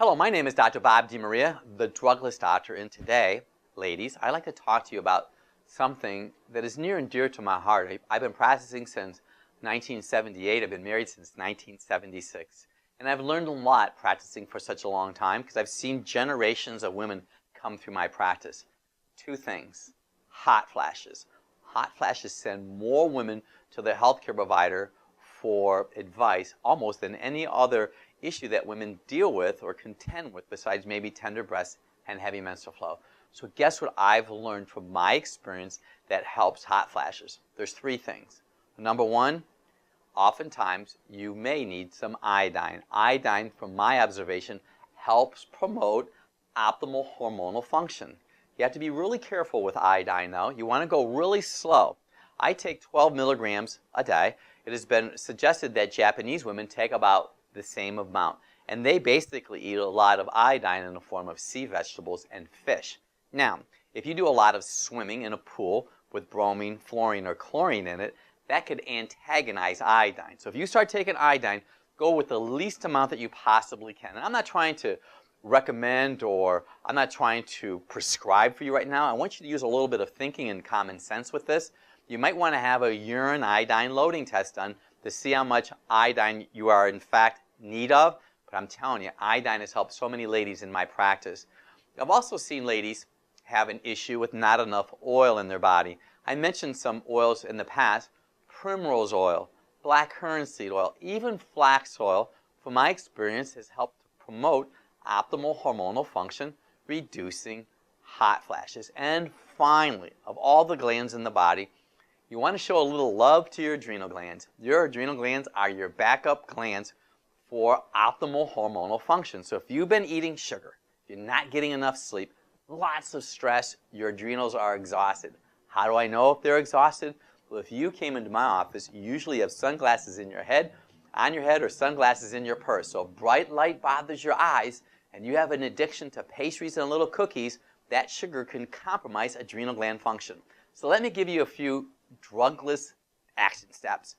Hello, my name is Dr. Bob DeMaria, the drugless doctor, and today, ladies, I'd like to talk to you about something that is near and dear to my heart. I've been practicing since 1978. I've been married since 1976. And I've learned a lot practicing for such a long time because I've seen generations of women come through my practice. Two things: hot flashes. Hot flashes send more women to their healthcare provider for advice almost than any other issue that women deal with or contend with besides maybe tender breasts and heavy menstrual flow. So guess what I've learned from my experience that helps hot flashes? There's three things. Number one, oftentimes you may need some iodine. Iodine, from my observation, helps promote optimal hormonal function. You have to be really careful with iodine though. You want to go really slow. I take 12 milligrams a day. It has been suggested that Japanese women take about the same amount. And they basically eat a lot of iodine in the form of sea vegetables and fish. Now, if you do a lot of swimming in a pool with bromine, fluorine, or chlorine in it, that could antagonize iodine. So if you start taking iodine, go with the least amount that you possibly can. And I'm not trying to recommend or I'm not trying to prescribe for you right now. I want you to use a little bit of thinking and common sense with this. You might want to have a urine iodine loading test done to see how much iodine you are in fact need of. But I'm telling you, iodine has helped so many ladies in my practice. I've also seen ladies have an issue with not enough oil in their body. I mentioned some oils in the past: primrose oil, black currant seed oil, even flax oil, from my experience, has helped to promote optimal hormonal function, reducing hot flashes. And finally, of all the glands in the body, you want to show a little love to your adrenal glands. Your adrenal glands are your backup glands for optimal hormonal function. So if you've been eating sugar, if you're not getting enough sleep, lots of stress, your adrenals are exhausted. How do I know if they're exhausted? Well, if you came into my office, you usually have sunglasses in your head, or sunglasses in your purse. So if bright light bothers your eyes and you have an addiction to pastries and little cookies, that sugar can compromise adrenal gland function. So let me give you a few drugless action steps.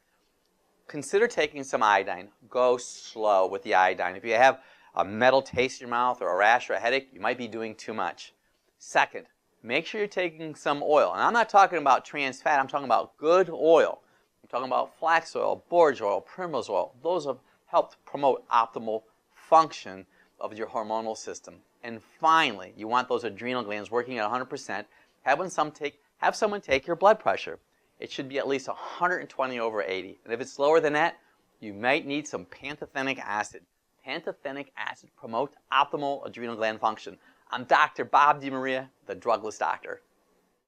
Consider taking some iodine. Go slow with the iodine. If you have a metal taste in your mouth or a rash or a headache, you might be doing too much. Second, make sure you're taking some oil. And I'm not talking about trans fat. I'm talking about good oil. I'm talking about flax oil, borage oil, primrose oil. Those have helped promote optimal function of your hormonal system. And finally, you want those adrenal glands working at 100%. Have someone take your blood pressure. It should be at least 120/80. And if it's lower than that, you might need some pantothenic acid. Pantothenic acid promotes optimal adrenal gland function. I'm Dr. Bob DeMaria, the drugless doctor.